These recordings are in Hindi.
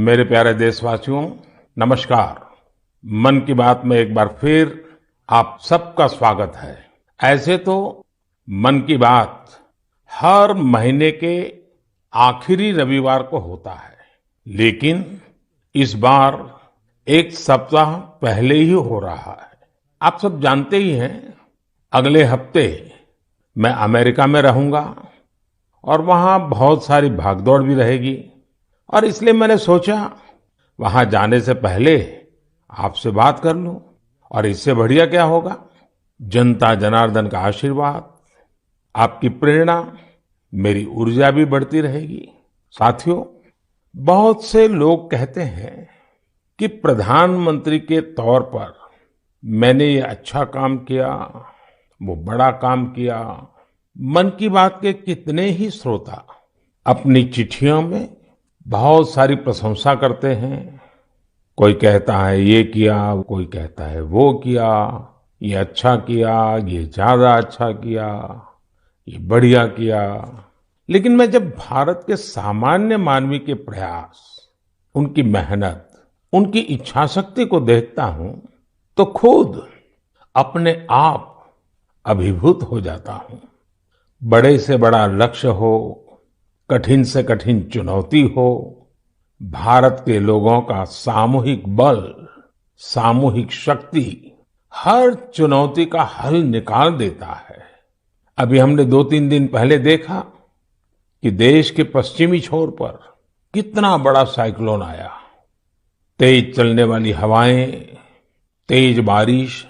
मेरे प्यारे देशवासियों, नमस्कार। मन की बात में एक बार फिर आप सबका स्वागत है। ऐसे तो मन की बात हर महीने के आखिरी रविवार को होता है, लेकिन इस बार एक सप्ताह पहले ही हो रहा है। आप सब जानते ही हैं, अगले हफ्ते मैं अमेरिका में रहूंगा और वहां बहुत सारी भागदौड़ भी रहेगी और इसलिए मैंने सोचा वहां जाने से पहले आपसे बात कर लूं। और इससे बढ़िया क्या होगा, जनता जनार्दन का आशीर्वाद, आपकी प्रेरणा, मेरी ऊर्जा भी बढ़ती रहेगी। साथियों, बहुत से लोग कहते हैं कि प्रधानमंत्री के तौर पर मैंने ये अच्छा काम किया, वो बड़ा काम किया। मन की बात के कितने ही श्रोता अपनी चिट्ठियों में बहुत सारी प्रशंसा करते हैं। कोई कहता है ये किया, कोई कहता है वो किया, ये अच्छा किया, ये ज्यादा अच्छा किया, ये बढ़िया किया। लेकिन मैं जब भारत के सामान्य मानवी के प्रयास, उनकी मेहनत, उनकी इच्छाशक्ति को देखता हूं तो खुद अपने आप अभिभूत हो जाता हूं। बड़े से बड़ा लक्ष्य हो, कठिन से कठिन चुनौती हो, भारत के लोगों का सामूहिक बल, सामूहिक शक्ति हर चुनौती का हल निकाल देता है। अभी हमने 2-3 दिन पहले देखा कि देश के पश्चिमी छोर पर कितना बड़ा साइक्लोन आया। तेज चलने वाली हवाएं, तेज बारिश,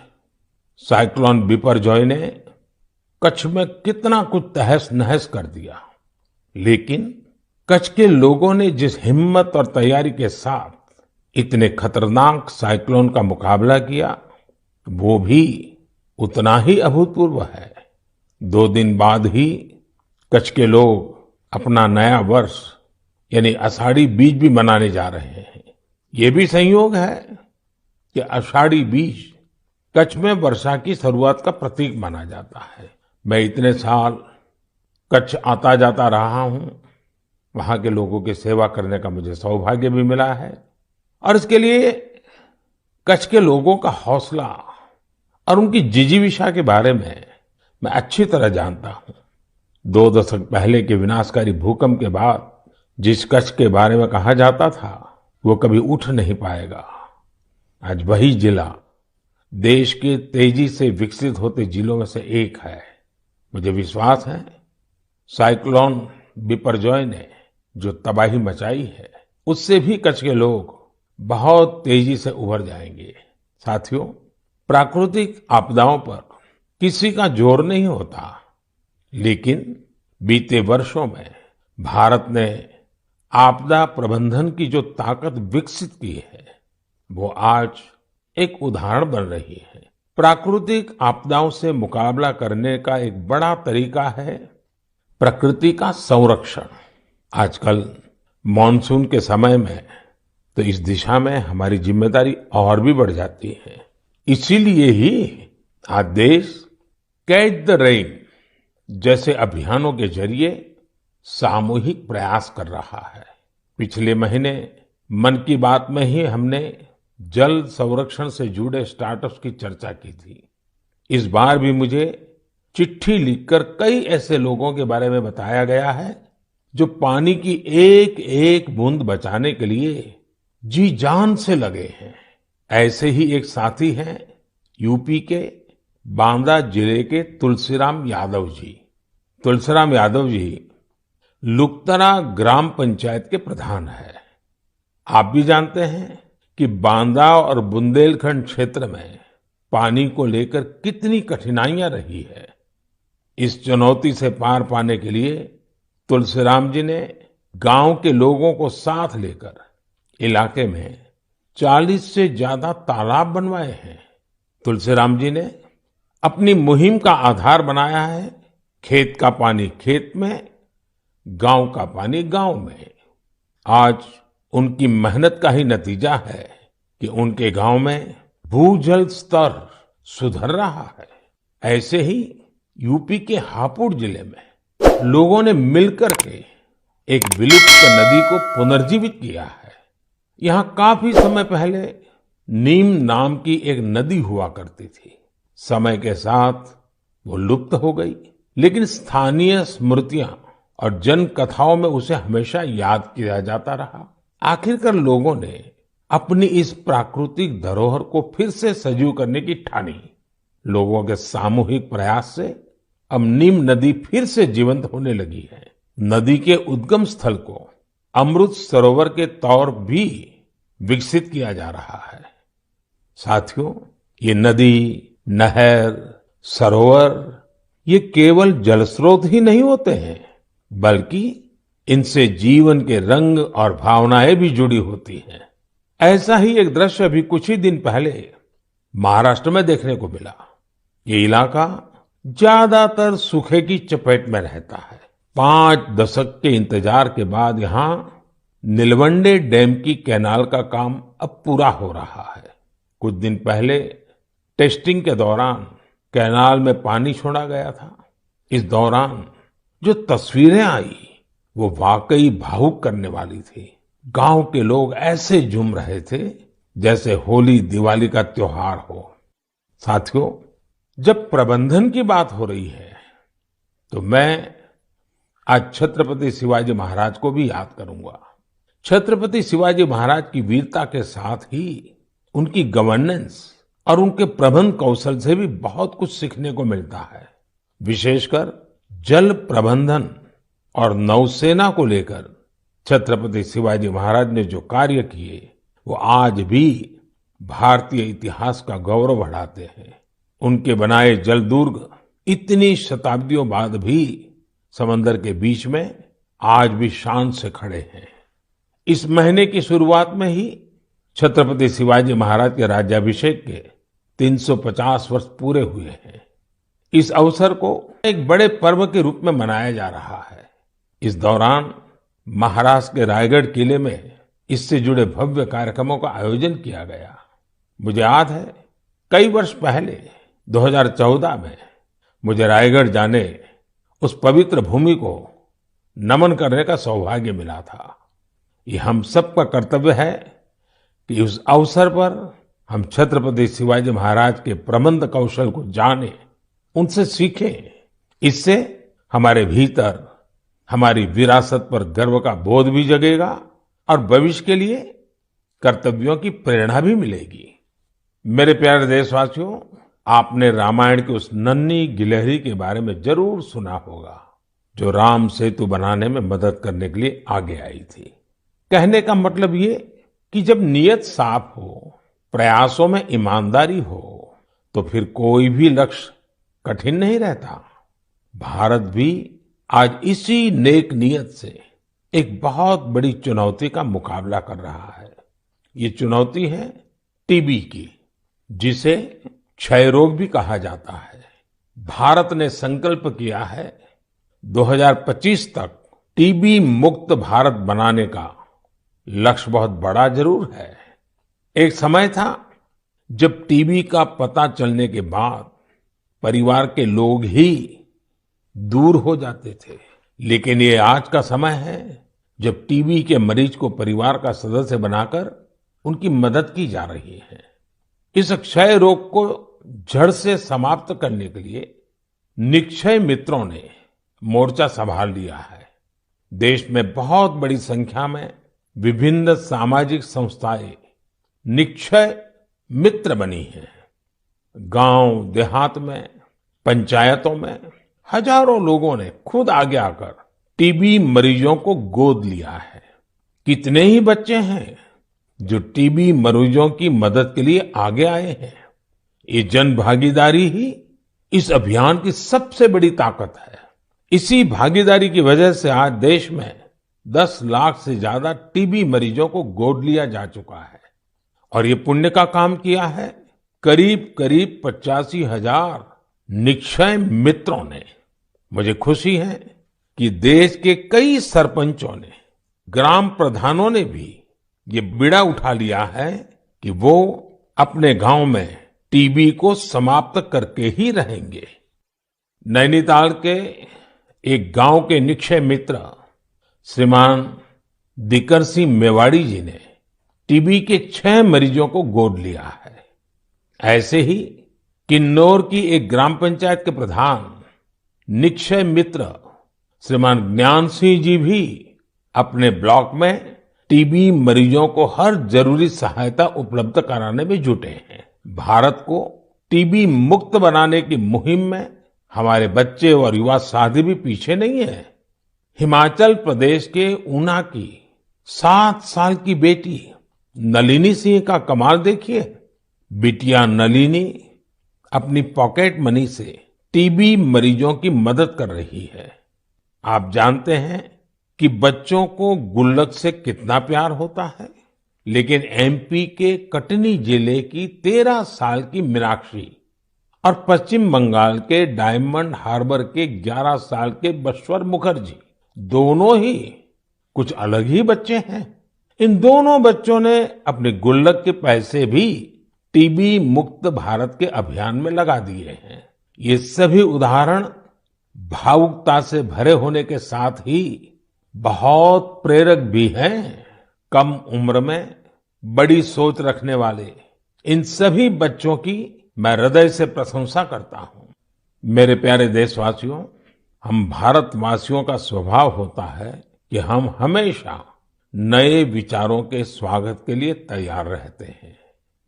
साइक्लोन बिपरजॉय ने कच्छ में कितना कुछ तहस नहस कर दिया। लेकिन कच्छ के लोगों ने जिस हिम्मत और तैयारी के साथ इतने खतरनाक साइक्लोन का मुकाबला किया, वो भी उतना ही अभूतपूर्व है। 2 दिन बाद ही कच्छ के लोग अपना नया वर्ष यानी आषाढ़ी बीज भी मनाने जा रहे हैं। ये भी संयोग है कि आषाढ़ी बीज कच्छ में वर्षा की शुरुआत का प्रतीक माना जाता है। मैं इतने साल कच्छ आता जाता रहा हूं, वहां के लोगों की सेवा करने का मुझे सौभाग्य भी मिला है और इसके लिए कच्छ के लोगों का हौसला और उनकी जिजीविषा के बारे में मैं अच्छी तरह जानता हूं। 2 दशक पहले के विनाशकारी भूकंप के बाद जिस कच्छ के बारे में कहा जाता था वो कभी उठ नहीं पाएगा, आज वही जिला देश के तेजी से विकसित होते जिलों में से एक है। मुझे विश्वास है साइक्लोन बिपरजॉय ने जो तबाही मचाई है, उससे भी कच्छ के लोग बहुत तेजी से उभर जाएंगे। साथियों, प्राकृतिक आपदाओं पर किसी का जोर नहीं होता, लेकिन बीते वर्षों में भारत ने आपदा प्रबंधन की जो ताकत विकसित की है, वो आज एक उदाहरण बन रही है। प्राकृतिक आपदाओं से मुकाबला करने का एक बड़ा तरीका है प्रकृति का संरक्षण। आजकल मॉनसून के समय में तो इस दिशा में हमारी जिम्मेदारी और भी बढ़ जाती है। इसीलिए ही आज देश कैच द रेन जैसे अभियानों के जरिए सामूहिक प्रयास कर रहा है। पिछले महीने मन की बात में ही हमने जल संरक्षण से जुड़े स्टार्टअप्स की चर्चा की थी। इस बार भी मुझे चिट्ठी लिखकर कई ऐसे लोगों के बारे में बताया गया है जो पानी की एक एक बूंद बचाने के लिए जी जान से लगे हैं। ऐसे ही एक साथी हैं यूपी के बांदा जिले के तुलसीराम यादव जी। तुलसीराम यादव जी लुकतरा ग्राम पंचायत के प्रधान है। आप भी जानते हैं कि बांदा और बुंदेलखंड क्षेत्र में पानी को लेकर कितनी कठिनाइयां रही है। इस चुनौती से पार पाने के लिए तुलसीराम जी ने गांव के लोगों को साथ लेकर इलाके में 40 से ज्यादा तालाब बनवाए हैं। तुलसीराम जी ने अपनी मुहिम का आधार बनाया है खेत का पानी खेत में, गांव का पानी गांव में। आज उनकी मेहनत का ही नतीजा है कि उनके गांव में भूजल स्तर सुधर रहा है। ऐसे ही यूपी के हापुड़ जिले में लोगों ने मिलकर के एक विलुप्त नदी को पुनर्जीवित किया है। यहाँ काफी समय पहले नीम नाम की एक नदी हुआ करती थी। समय के साथ वो लुप्त हो गई, लेकिन स्थानीय स्मृतियां और जन कथाओं में उसे हमेशा याद किया जाता रहा। आखिरकार लोगों ने अपनी इस प्राकृतिक धरोहर को फिर से सजीव करने की ठानी। लोगों के सामूहिक प्रयास से अब नीम नदी फिर से जीवंत होने लगी है। नदी के उद्गम स्थल को अमृत सरोवर के तौर भी विकसित किया जा रहा है। साथियों, ये नदी, नहर, सरोवर ये केवल जल स्रोत ही नहीं होते हैं, बल्कि इनसे जीवन के रंग और भावनाएं भी जुड़ी होती हैं। ऐसा ही एक दृश्य अभी कुछ ही दिन पहले महाराष्ट्र में देखने को मिला। ये इलाका ज्यादातर सूखे की चपेट में रहता है। 5 दशक के इंतजार के बाद यहाँ नीलवंडे डैम की कैनाल का काम अब पूरा हो रहा है। कुछ दिन पहले टेस्टिंग के दौरान कैनाल में पानी छोड़ा गया था। इस दौरान जो तस्वीरें आई वो वाकई भावुक करने वाली थी। गांव के लोग ऐसे झूम रहे थे जैसे होली दिवाली का त्योहार हो। साथियों, जब प्रबंधन की बात हो रही है तो मैं आज छत्रपति शिवाजी महाराज को भी याद करूंगा। छत्रपति शिवाजी महाराज की वीरता के साथ ही उनकी गवर्नेंस और उनके प्रबंध कौशल से भी बहुत कुछ सीखने को मिलता है। विशेषकर जल प्रबंधन और नौसेना को लेकर छत्रपति शिवाजी महाराज ने जो कार्य किए वो आज भी भारतीय इतिहास का गौरव बढ़ाते हैं। उनके बनाए जल दुर्ग इतनी शताब्दियों बाद भी समंदर के बीच में आज भी शान से खड़े हैं। इस महीने की शुरुआत में ही छत्रपति शिवाजी महाराज के राज्याभिषेक के 350 वर्ष पूरे हुए हैं। इस अवसर को एक बड़े पर्व के रूप में मनाया जा रहा है। इस दौरान महाराष्ट्र के रायगढ़ किले में इससे जुड़े भव्य कार्यक्रमों का आयोजन किया गया। मुझे याद है कई वर्ष पहले 2014 में मुझे रायगढ़ जाने उस पवित्र भूमि को नमन करने का सौभाग्य मिला था। ये हम सबका कर्तव्य है कि उस अवसर पर हम छत्रपति शिवाजी महाराज के प्रबंध कौशल को जानें, उनसे सीखें। इससे हमारे भीतर हमारी विरासत पर गर्व का बोध भी जगेगा और भविष्य के लिए कर्तव्यों की प्रेरणा भी मिलेगी। मेरे प्यारे देशवासियों, आपने रामायण की उस नन्ही गिलहरी के बारे में जरूर सुना होगा जो राम सेतु बनाने में मदद करने के लिए आगे आई थी। कहने का मतलब ये कि जब नीयत साफ हो, प्रयासों में ईमानदारी हो, तो फिर कोई भी लक्ष्य कठिन नहीं रहता। भारत भी आज इसी नेक नियत से एक बहुत बड़ी चुनौती का मुकाबला कर रहा है। ये चुनौती है टीबी की, जिसे क्षय रोग भी कहा जाता है। भारत ने संकल्प किया है 2025 तक टीबी मुक्त भारत बनाने का। लक्ष्य बहुत बड़ा जरूर है। एक समय था जब टीबी का पता चलने के बाद परिवार के लोग ही दूर हो जाते थे, लेकिन ये आज का समय है जब टीबी के मरीज को परिवार का सदस्य बनाकर उनकी मदद की जा रही है। इस क्षय रोग को जड़ से समाप्त करने के लिए निक्षय मित्रों ने मोर्चा संभाल लिया है। देश में बहुत बड़ी संख्या में विभिन्न सामाजिक संस्थाएं निक्षय मित्र बनी हैं। गांव देहात में, पंचायतों में हजारों लोगों ने खुद आगे आकर टीबी मरीजों को गोद लिया है। कितने ही बच्चे हैं जो टीबी मरीजों की मदद के लिए आगे आए हैं। ये जन भागीदारी ही इस अभियान की सबसे बड़ी ताकत है। इसी भागीदारी की वजह से आज देश में 10 लाख से ज्यादा टीबी मरीजों को गोद लिया जा चुका है। और ये पुण्य का काम किया है करीब करीब 85,000 निक्षय मित्रों ने। मुझे खुशी है कि देश के कई सरपंचों ने, ग्राम प्रधानों ने भी ये बीड़ा उठा लिया है कि वो अपने गांव में टीबी को समाप्त करके ही रहेंगे। नैनीताल के एक गांव के निक्षय मित्र श्रीमान दिकर सिंह मेवाड़ी जी ने टीबी के 6 मरीजों को गोद लिया है। ऐसे ही किन्नौर की एक ग्राम पंचायत के प्रधान निक्षय मित्र श्रीमान ज्ञान सिंह जी भी अपने ब्लॉक में टीबी मरीजों को हर जरूरी सहायता उपलब्ध कराने में जुटे हैं। भारत को टीबी मुक्त बनाने की मुहिम में हमारे बच्चे और युवा साथी भी पीछे नहीं है। हिमाचल प्रदेश के ऊना की 7 साल की बेटी नलिनी सिंह का कमाल देखिए। बिटिया नलिनी अपनी पॉकेट मनी से टीबी मरीजों की मदद कर रही है। आप जानते हैं कि बच्चों को गुल्लक से कितना प्यार होता है, लेकिन एमपी के कटनी जिले की 13 साल की मीनाक्षी और पश्चिम बंगाल के डायमंड हार्बर के 11 साल के बश्वर मुखर्जी दोनों ही कुछ अलग ही बच्चे हैं। इन दोनों बच्चों ने अपने गुल्लक के पैसे भी टीबी मुक्त भारत के अभियान में लगा दिए हैं। ये सभी उदाहरण भावुकता से भरे होने के साथ ही बहुत प्रेरक भी हैं। कम उम्र में बड़ी सोच रखने वाले इन सभी बच्चों की मैं हृदय से प्रशंसा करता हूं। मेरे प्यारे देशवासियों, हम भारतवासियों का स्वभाव होता है कि हम हमेशा नए विचारों के स्वागत के लिए तैयार रहते हैं।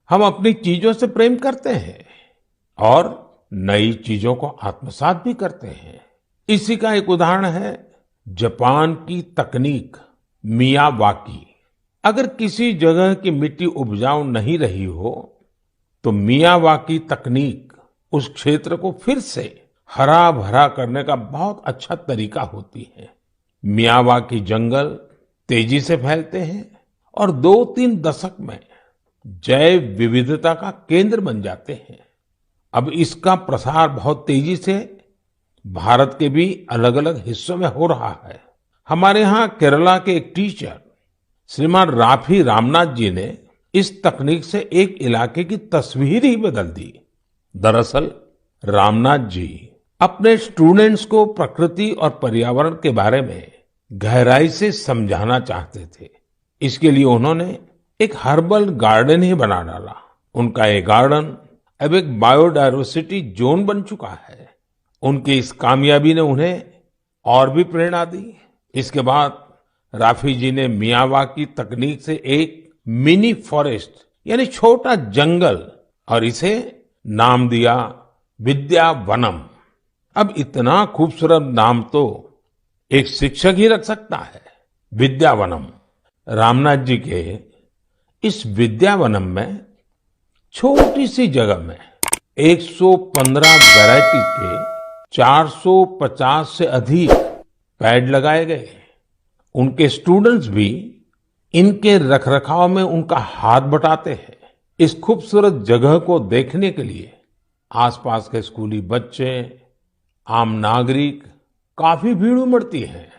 हम अपनी चीजों से प्रेम करते हैं और नई चीजों को आत्मसात भी करते हैं। इसी का एक उदाहरण है जापान की तकनीक मियावाकी। अगर किसी जगह की मिट्टी उपजाऊ नहीं रही हो तो मियावाकी तकनीक उस क्षेत्र को फिर से हरा भरा करने का बहुत अच्छा तरीका होती है। मियावाकी जंगल तेजी से फैलते हैं और 2-3 दशक में जैव विविधता का केंद्र बन जाते हैं। अब इसका प्रसार बहुत तेजी से भारत के भी अलग अलग हिस्सों में हो रहा है। हमारे यहाँ केरला के एक टीचर श्रीमान राफी रामनाथ जी ने इस तकनीक से एक इलाके की तस्वीर ही बदल दी। दरअसल रामनाथ जी अपने स्टूडेंट्स को प्रकृति और पर्यावरण के बारे में गहराई से समझाना चाहते थे। इसके लिए उन्होंने एक हर्बल गार्डन ही बना डाला। उनका ये गार्डन अब एक बायोडायवर्सिटी जोन बन चुका है। उनकी इस कामयाबी ने उन्हें और भी प्रेरणा दी। इसके बाद राफी जी ने मियावाकी तकनीक से एक मिनी फॉरेस्ट यानी छोटा जंगल और इसे नाम दिया विद्यावनम। अब इतना खूबसूरत नाम तो एक शिक्षक ही रख सकता है, विद्यावनम। रामनाथ जी के इस विद्यावनम में छोटी सी जगह में 115 वैरायटी के 450 से अधिक पेड़ लगाए गए। उनके स्टूडेंट्स भी इनके रखरखाव में उनका हाथ बटाते हैं। इस खूबसूरत जगह को देखने के लिए आसपास के स्कूली बच्चे, आम नागरिक काफी भीड़ उमड़ती है।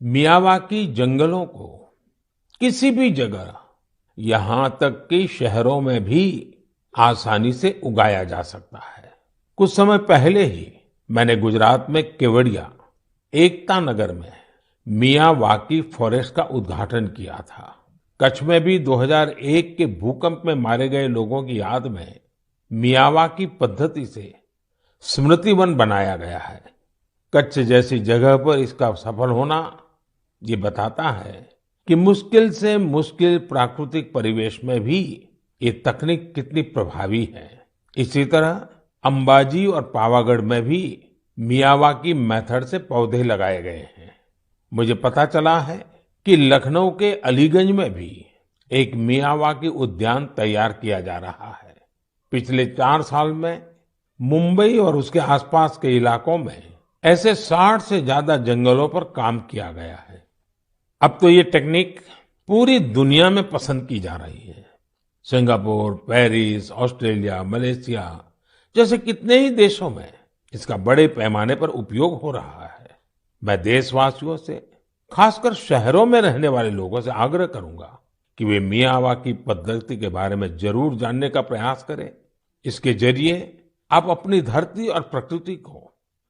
मियावाकी जंगलों को किसी भी जगह, यहाँ तक कि शहरों में भी आसानी से उगाया जा सकता है। कुछ समय पहले ही मैंने गुजरात में केवड़िया एकता नगर में मियावाकी फॉरेस्ट का उद्घाटन किया था। कच्छ में भी 2001 के भूकंप में मारे गए लोगों की याद में मियावाकी पद्धति से स्मृति वन बनाया गया है। कच्छ जैसी जगह पर इसका सफल होना ये बताता है कि मुश्किल से मुश्किल प्राकृतिक परिवेश में भी ये तकनीक कितनी प्रभावी है। इसी तरह अंबाजी और पावागढ़ में भी मियावाकी मेथड से पौधे लगाए गए हैं। मुझे पता चला है कि लखनऊ के अलीगंज में भी एक मियावाकी उद्यान तैयार किया जा रहा है। पिछले 4 साल में मुंबई और उसके आसपास के इलाकों में ऐसे 60 से ज्यादा जंगलों पर काम किया गया है। अब तो ये टेक्निक पूरी दुनिया में पसंद की जा रही है। सिंगापुर, पेरिस, ऑस्ट्रेलिया, मलेशिया जैसे कितने ही देशों में इसका बड़े पैमाने पर उपयोग हो रहा है। मैं देशवासियों से, खासकर शहरों में रहने वाले लोगों से आग्रह करूंगा कि वे मियावाकी पद्धति के बारे में जरूर जानने का प्रयास करें। इसके जरिए आप अपनी धरती और प्रकृति को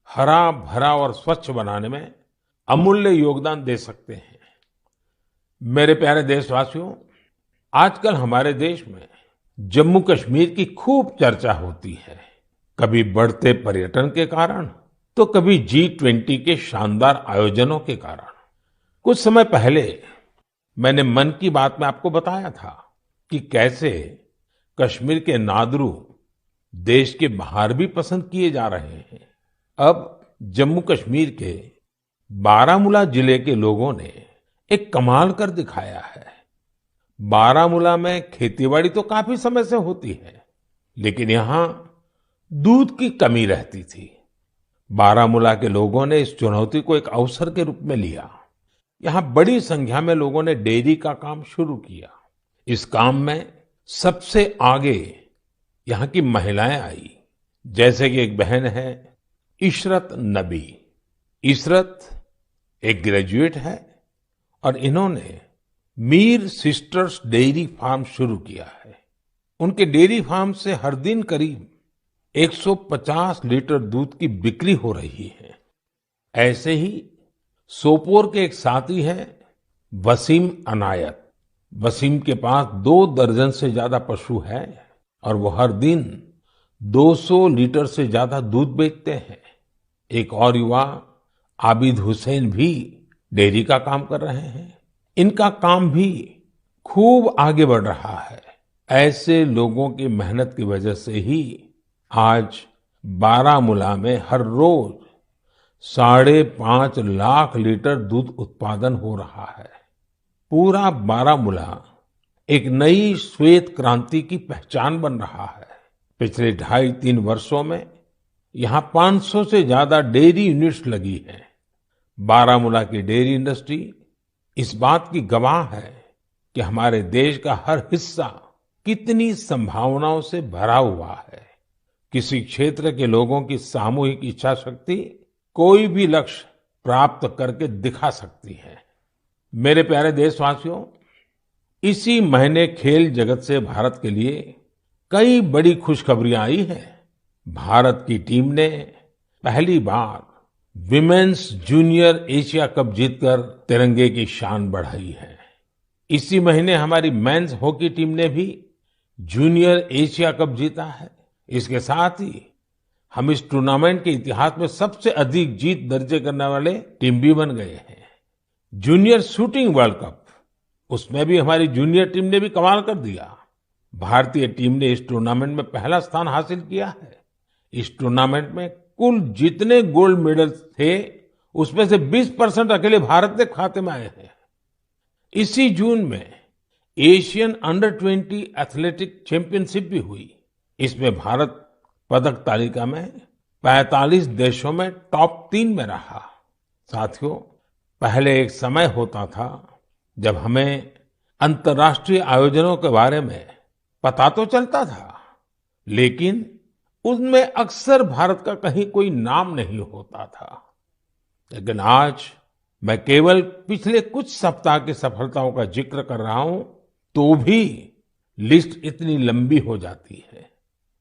हरा भरा और स्वच्छ बनाने में अमूल्य योगदान दे सकते हैं। मेरे प्यारे देशवासियों, आजकल हमारे देश में जम्मू कश्मीर की खूब चर्चा होती है। कभी बढ़ते पर्यटन के कारण, तो कभी G20 के शानदार आयोजनों के कारण। कुछ समय पहले मैंने मन की बात में आपको बताया था कि कैसे कश्मीर के नादरू देश के बाहर भी पसंद किए जा रहे हैं। अब जम्मू कश्मीर के बारामूला जिले के लोगों ने एक कमाल कर दिखाया है। बारामूला में खेतीबाड़ी तो काफी समय से होती है, लेकिन यहाँ दूध की कमी रहती थी। बारामूला के लोगों ने इस चुनौती को एक अवसर के रूप में लिया। यहाँ बड़ी संख्या में लोगों ने डेयरी का काम शुरू किया। इस काम में सबसे आगे यहाँ की महिलाएं आई, जैसे कि एक बहन है इशरत नबी। इशरत एक ग्रेजुएट है और इन्होंने मीर सिस्टर्स डेयरी फार्म शुरू किया है। उनके डेयरी फार्म से हर दिन करीब 150 लीटर दूध की बिक्री हो रही है। ऐसे ही सोपोर के एक साथी हैं वसीम अनायत। वसीम के पास 2 दर्जन से ज्यादा पशु हैं और वो हर दिन 200 लीटर से ज्यादा दूध बेचते हैं। एक और युवा आबिद हुसैन भी डेयरी का काम कर रहे हैं। इनका काम भी खूब आगे बढ़ रहा है। ऐसे लोगों की मेहनत की वजह से ही आज बारामूला में हर रोज 5.5 लाख लीटर दूध उत्पादन हो रहा है। पूरा बारामूला एक नई श्वेत क्रांति की पहचान बन रहा है। पिछले 2.5-3 वर्षों में यहाँ 500 से ज्यादा डेयरी यूनिट्स लगी हैं। बारामूला की डेयरी इंडस्ट्री इस बात की गवाह है कि हमारे देश का हर हिस्सा कितनी संभावनाओं से भरा हुआ है। किसी क्षेत्र के लोगों की सामूहिक इच्छा शक्ति कोई भी लक्ष्य प्राप्त करके दिखा सकती है। मेरे प्यारे देशवासियों, इसी महीने खेल जगत से भारत के लिए कई बड़ी खुशखबरियां आई हैं। भारत की टीम ने पहली बार विमेन्स जूनियर एशिया कप जीतकर तिरंगे की शान बढ़ाई है। इसी महीने हमारी मेंस हॉकी टीम ने भी जूनियर एशिया कप जीता है। इसके साथ ही हम इस टूर्नामेंट के इतिहास में सबसे अधिक जीत दर्ज करने वाले टीम भी बन गए हैं। जूनियर शूटिंग वर्ल्ड कप, उसमें भी हमारी जूनियर टीम ने भी कमाल कर दिया। भारतीय टीम ने इस टूर्नामेंट में पहला स्थान हासिल किया है। इस टूर्नामेंट में कुल जितने गोल्ड मेडल थे, उसमें से 20% अकेले भारत के खाते में आए हैं। इसी जून में एशियन अंडर 20 एथलेटिक चैंपियनशिप भी हुई। इसमें भारत पदक तालिका में 45 देशों में टॉप 3 में रहा। साथियों, पहले एक समय होता था जब हमें अंतर्राष्ट्रीय आयोजनों के बारे में पता तो चलता था, लेकिन उनमें अक्सर भारत का कहीं कोई नाम नहीं होता था। लेकिन आज मैं केवल पिछले कुछ सप्ताह की सफलताओं का जिक्र कर रहा हूं, तो भी लिस्ट इतनी लंबी हो जाती है।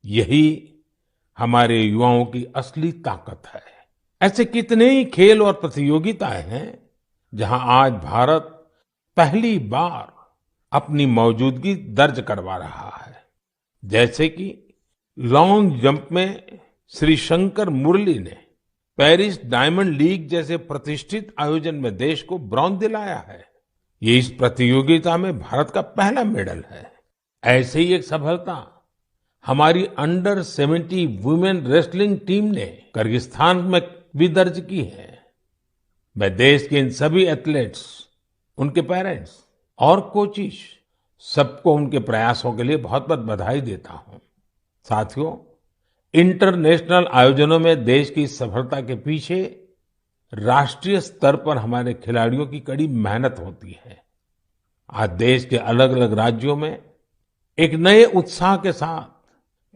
यही हमारे युवाओं की असली ताकत है। ऐसे कितने ही खेल और प्रतियोगिताएं हैं जहां आज भारत पहली बार अपनी मौजूदगी दर्ज करवा रहा है। जैसे कि लॉन्ग जंप में श्री शंकर मुरली ने पेरिस डायमंड लीग जैसे प्रतिष्ठित आयोजन में देश को ब्रॉन्ज दिलाया है। ये इस प्रतियोगिता में भारत का पहला मेडल है। ऐसे ही एक सफलता हमारी अंडर 70 वुमेन रेसलिंग टीम ने किर्गिस्तान में भी दर्ज की है। मैं देश के इन सभी एथलीट्स, उनके पेरेंट्स और कोचेस, सबको उनके प्रयासों के लिए बहुत बहुत बधाई देता हूं। साथियों, इंटरनेशनल आयोजनों में देश की सफलता के पीछे राष्ट्रीय स्तर पर हमारे खिलाड़ियों की कड़ी मेहनत होती है। आज देश के अलग अलग राज्यों में एक नए उत्साह के साथ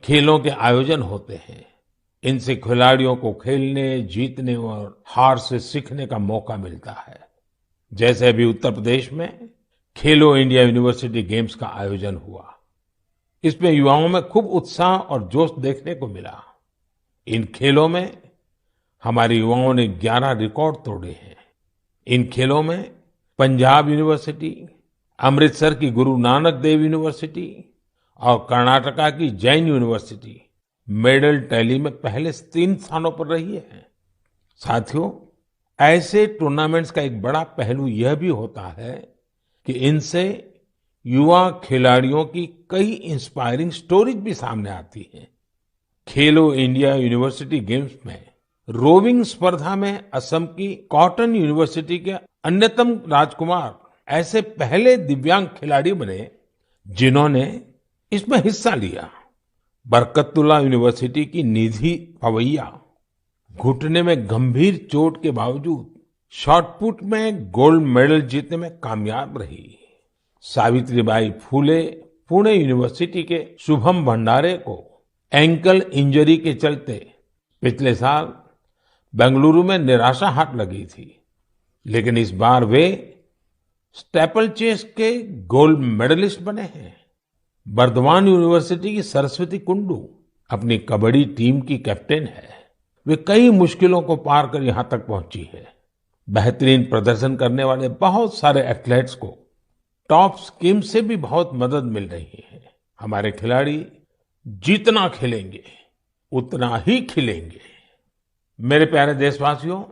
खेलों के आयोजन होते हैं। इनसे खिलाड़ियों को खेलने, जीतने और हार से सीखने का मौका मिलता है। जैसे अभी उत्तर प्रदेश में खेलो इंडिया यूनिवर्सिटी गेम्स का आयोजन हुआ। इसमें युवाओं में खूब उत्साह और जोश देखने को मिला। इन खेलों में हमारे युवाओं ने 11 रिकॉर्ड तोड़े हैं। इन खेलों में पंजाब यूनिवर्सिटी, अमृतसर की गुरु नानक देव यूनिवर्सिटी और कर्नाटका की जैन यूनिवर्सिटी मेडल टैली में पहले 3 स्थानों पर रही है। साथियों, ऐसे टूर्नामेंट्स का एक बड़ा पहलू यह भी होता है कि इनसे युवा खिलाड़ियों की कई इंस्पायरिंग स्टोरीज भी सामने आती हैं। खेलो इंडिया यूनिवर्सिटी गेम्स में रोविंग स्पर्धा में असम की कॉटन यूनिवर्सिटी के अन्यतम राजकुमार ऐसे पहले दिव्यांग खिलाड़ी बने जिन्होंने इसमें हिस्सा लिया। बरकतुल्ला यूनिवर्सिटी की निधि पवैया घुटने में गंभीर चोट के बावजूद शॉटपुट में गोल्ड मेडल जीतने में कामयाब रही। सावित्रीबाई फूले पुणे यूनिवर्सिटी के शुभम भंडारे को एंकल इंजरी के चलते पिछले साल बेंगलुरु में निराशा हाथ लगी थी, लेकिन इस बार वे स्टेपल चेस के गोल्ड मेडलिस्ट बने हैं। बर्दवान यूनिवर्सिटी की सरस्वती कुंडू अपनी कबड्डी टीम की कैप्टन है। वे कई मुश्किलों को पार कर यहां तक पहुंची है। बेहतरीन प्रदर्शन करने वाले बहुत सारे एथलेट्स को टॉप स्कीम से भी बहुत मदद मिल रही है। हमारे खिलाड़ी जितना खेलेंगे उतना ही खिलेंगे। मेरे प्यारे देशवासियों,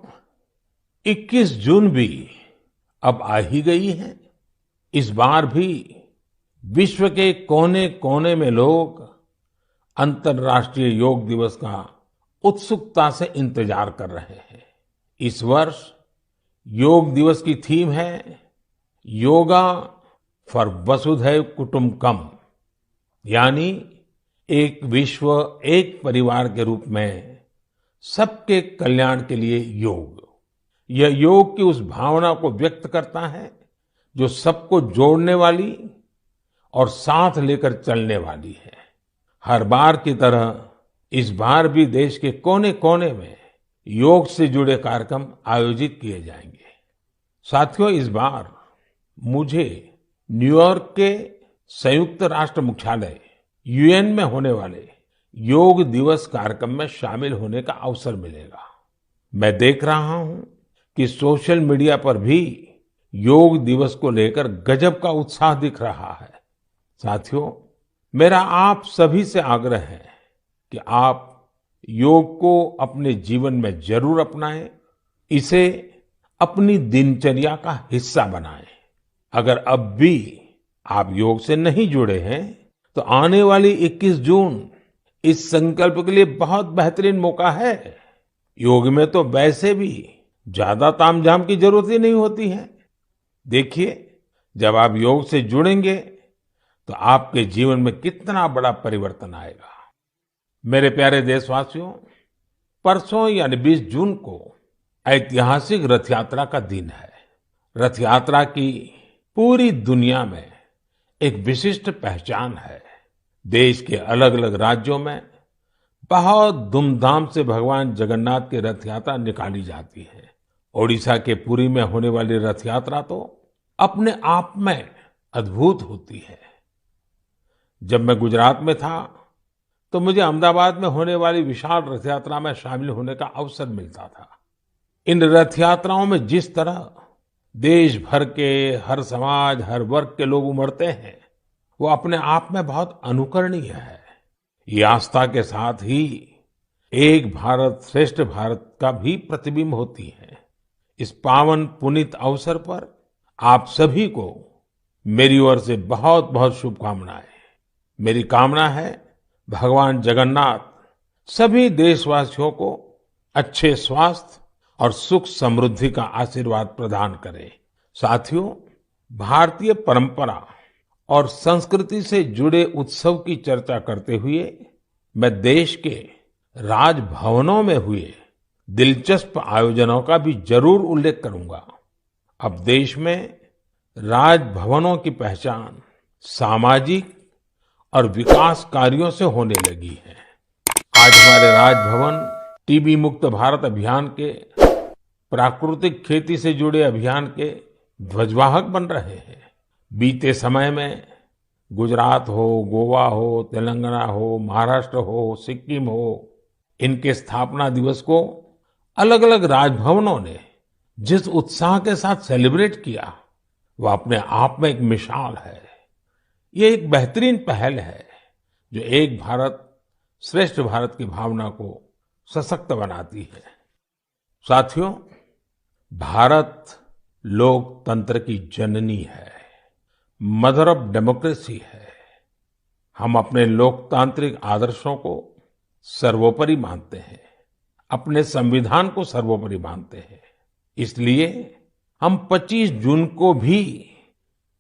21 जून भी अब आ ही गई है। इस बार भी विश्व के कोने कोने में लोग अंतर्राष्ट्रीय योग दिवस का उत्सुकता से इंतजार कर रहे हैं। इस वर्ष योग दिवस की थीम है योगा फॉर वसुधैव कुटुंबकम, यानी एक विश्व एक परिवार के रूप में सबके कल्याण के लिए योग। यह योग की उस भावना को व्यक्त करता है जो सबको जोड़ने वाली और साथ लेकर चलने वाली है। हर बार की तरह इस बार भी देश के कोने कोने में योग से जुड़े कार्यक्रम आयोजित किए जाएंगे। साथियों, इस बार मुझे न्यूयॉर्क के संयुक्त राष्ट्र मुख्यालय यूएन में होने वाले योग दिवस कार्यक्रम में शामिल होने का अवसर मिलेगा। मैं देख रहा हूं कि सोशल मीडिया पर भी योग दिवस को लेकर गजब का उत्साह दिख रहा है। साथियों, मेरा आप सभी से आग्रह है कि आप योग को अपने जीवन में जरूर अपनाएं, इसे अपनी दिनचर्या का हिस्सा बनाएं। अगर अब भी आप योग से नहीं जुड़े हैं तो आने वाली 21 जून इस संकल्प के लिए बहुत बेहतरीन मौका है। योग में तो वैसे भी ज्यादा तामझाम की जरूरत ही नहीं होती है। देखिए, जब आप योग से जुड़ेंगे तो आपके जीवन में कितना बड़ा परिवर्तन आएगा। मेरे प्यारे देशवासियों, परसों यानी 20 जून को ऐतिहासिक रथ यात्रा का दिन है। रथ यात्रा की पूरी दुनिया में एक विशिष्ट पहचान है। देश के अलग अलग राज्यों में बहुत धूमधाम से भगवान जगन्नाथ की रथ यात्रा निकाली जाती है। ओडिशा के पुरी में होने वाली रथ यात्रा तो अपने आप में अद्भुत होती है। जब मैं गुजरात में था तो मुझे अहमदाबाद में होने वाली विशाल रथ यात्रा में शामिल होने का अवसर मिलता था। इन रथ यात्राओं में जिस तरह देश भर के हर समाज, हर वर्ग के लोग उमड़ते हैं, वो अपने आप में बहुत अनुकरणीय है। ये आस्था के साथ ही एक भारत श्रेष्ठ भारत का भी प्रतिबिंब होती है। इस पावन पुनीत अवसर पर आप सभी को मेरी ओर से बहुत बहुत शुभकामनाएं। मेरी कामना है भगवान जगन्नाथ सभी देशवासियों को अच्छे स्वास्थ्य और सुख समृद्धि का आशीर्वाद प्रदान करें। साथियों, भारतीय परंपरा और संस्कृति से जुड़े उत्सव की चर्चा करते हुए मैं देश के राजभवनों में हुए दिलचस्प आयोजनों का भी जरूर उल्लेख करूंगा। अब देश में राजभवनों की पहचान सामाजिक और विकास कार्यों से होने लगी है। आज हमारे राजभवन टीबी मुक्त भारत अभियान के, प्राकृतिक खेती से जुड़े अभियान के ध्वजवाहक बन रहे हैं। बीते समय में गुजरात हो, गोवा हो, तेलंगाना हो, महाराष्ट्र हो, सिक्किम हो, इनके स्थापना दिवस को अलग अलग राजभवनों ने जिस उत्साह के साथ सेलिब्रेट किया, वो अपने आप में एक मिसाल है। ये एक बेहतरीन पहल है जो एक भारत श्रेष्ठ भारत की भावना को सशक्त बनाती है। साथियों, भारत लोकतंत्र की जननी है, मदर ऑफ डेमोक्रेसी है। हम अपने लोकतांत्रिक आदर्शों को सर्वोपरि मानते हैं, अपने संविधान को सर्वोपरि मानते हैं। इसलिए हम 25 जून को भी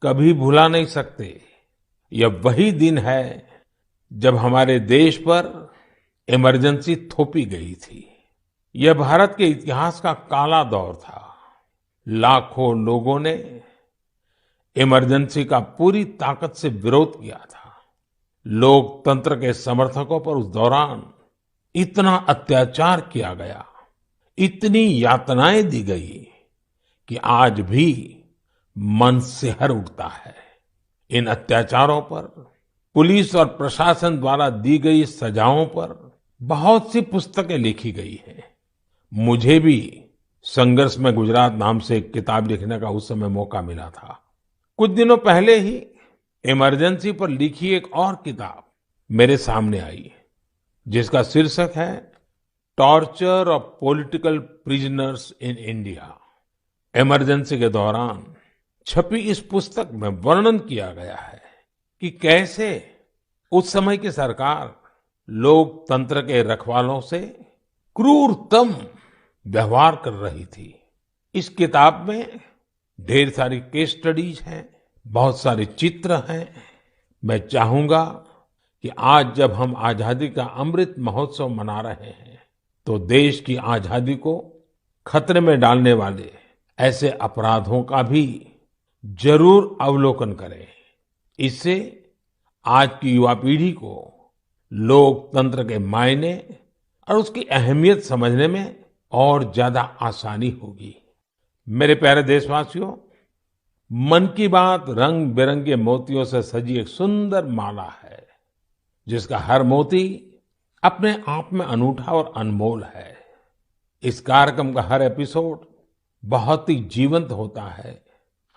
कभी भुला नहीं सकते। यह वही दिन है जब हमारे देश पर इमरजेंसी थोपी गई थी। यह भारत के इतिहास का काला दौर था। लाखों लोगों ने इमरजेंसी का पूरी ताकत से विरोध किया था। लोकतंत्र के समर्थकों पर उस दौरान इतना अत्याचार किया गया, इतनी यातनाएं दी गई कि आज भी मन सिहर उठता है। इन अत्याचारों पर, पुलिस और प्रशासन द्वारा दी गई सजाओं पर बहुत सी पुस्तकें लिखी गई हैं। मुझे भी संघर्ष में गुजरात नाम से एक किताब लिखने का उस समय मौका मिला था। कुछ दिनों पहले ही इमरजेंसी पर लिखी एक और किताब मेरे सामने आई, जिसका शीर्षक है torture of political prisoners in India. Emergency के दौरान छपी इस पुस्तक में वर्णन किया गया है कि कैसे उस समय की सरकार लोकतंत्र के रखवालों से क्रूरतम व्यवहार कर रही थी। इस किताब में ढेर सारी केस स्टडीज हैं, बहुत सारे चित्र हैं। मैं चाहूंगा कि आज जब हम आजादी का अमृत महोत्सव मना रहे हैं, तो देश की आजादी को खतरे में डालने वाले ऐसे अपराधों का भी जरूर अवलोकन करें। इससे आज की युवा पीढ़ी को लोकतंत्र के मायने और उसकी अहमियत समझने में और ज्यादा आसानी होगी। मेरे प्यारे देशवासियों, मन की बात रंग बिरंगे मोतियों से सजी एक सुंदर माला है, जिसका हर मोती अपने आप में अनूठा और अनमोल है। इस कार्यक्रम का हर एपिसोड बहुत ही जीवंत होता है,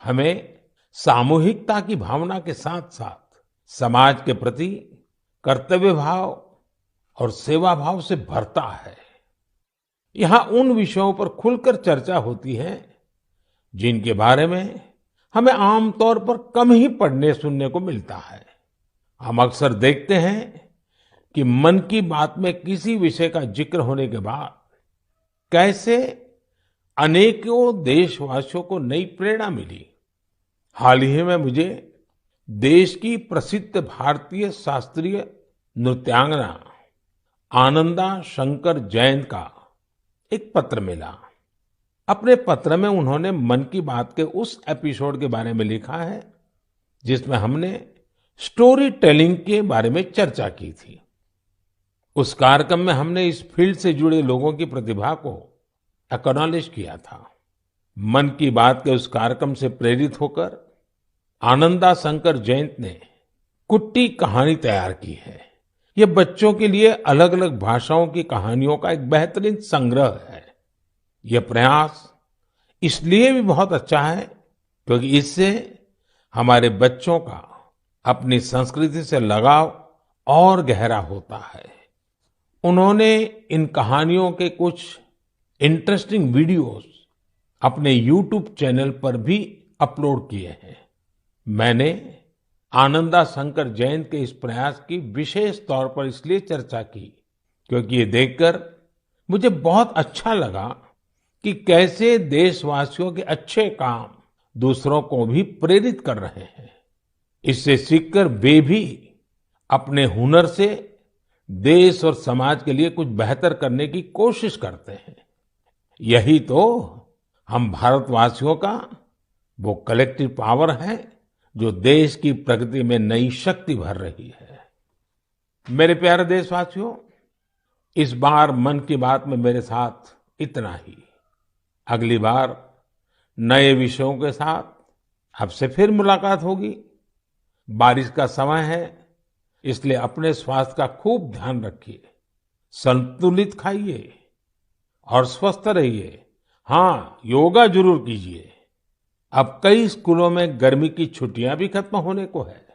हमें सामूहिकता की भावना के साथ साथ समाज के प्रति कर्तव्य भाव और सेवा भाव से भरता है। यहाँ उन विषयों पर खुलकर चर्चा होती है जिनके बारे में हमें आमतौर पर कम ही पढ़ने सुनने को मिलता है। हम अक्सर देखते हैं कि मन की बात में किसी विषय का जिक्र होने के बाद कैसे अनेकों देशवासियों को नई प्रेरणा मिली। हाल ही में मुझे देश की प्रसिद्ध भारतीय शास्त्रीय नृत्यांगना आनंदा शंकर जयंत का एक पत्र मिला। अपने पत्र में उन्होंने मन की बात के उस एपिसोड के बारे में लिखा है जिसमें हमने स्टोरी टेलिंग के बारे में चर्चा की थी। उस कार्यक्रम में हमने इस फील्ड से जुड़े लोगों की प्रतिभा को एक्नॉलेज किया था। मन की बात के उस कार्यक्रम से प्रेरित होकर आनंदा शंकर जयंत ने कुट्टी कहानी तैयार की है। ये बच्चों के लिए अलग अलग भाषाओं की कहानियों का एक बेहतरीन संग्रह है। यह प्रयास इसलिए भी बहुत अच्छा है क्योंकि इससे हमारे बच्चों का अपनी संस्कृति से लगाव और गहरा होता है। उन्होंने इन कहानियों के कुछ इंटरेस्टिंग वीडियोस अपने YouTube चैनल पर भी अपलोड किए हैं। मैंने आनंदा शंकर जयंत के इस प्रयास की विशेष तौर पर इसलिए चर्चा की क्योंकि ये देखकर मुझे बहुत अच्छा लगा कि कैसे देशवासियों के अच्छे काम दूसरों को भी प्रेरित कर रहे हैं। इससे सीखकर वे भी अपने हुनर से देश और समाज के लिए कुछ बेहतर करने की कोशिश करते हैं। यही तो हम भारतवासियों का वो कलेक्टिव पावर है जो देश की प्रगति में नई शक्ति भर रही है। मेरे प्यारे देशवासियों, इस बार मन की बात में मेरे साथ इतना ही। अगली बार नए विषयों के साथ आपसे फिर मुलाकात होगी। बारिश का समय है, इसलिए अपने स्वास्थ्य का खूब ध्यान रखिए, संतुलित खाइए और स्वस्थ रहिए। हाँ, योगा जरूर कीजिए। अब कई स्कूलों में गर्मी की छुट्टियां भी खत्म होने को है।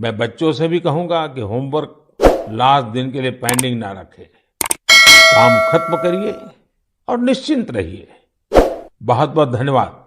मैं बच्चों से भी कहूंगा कि होमवर्क लास्ट दिन के लिए पेंडिंग ना रखें। काम खत्म करिए और निश्चिंत रहिए। बहुत बहुत धन्यवाद।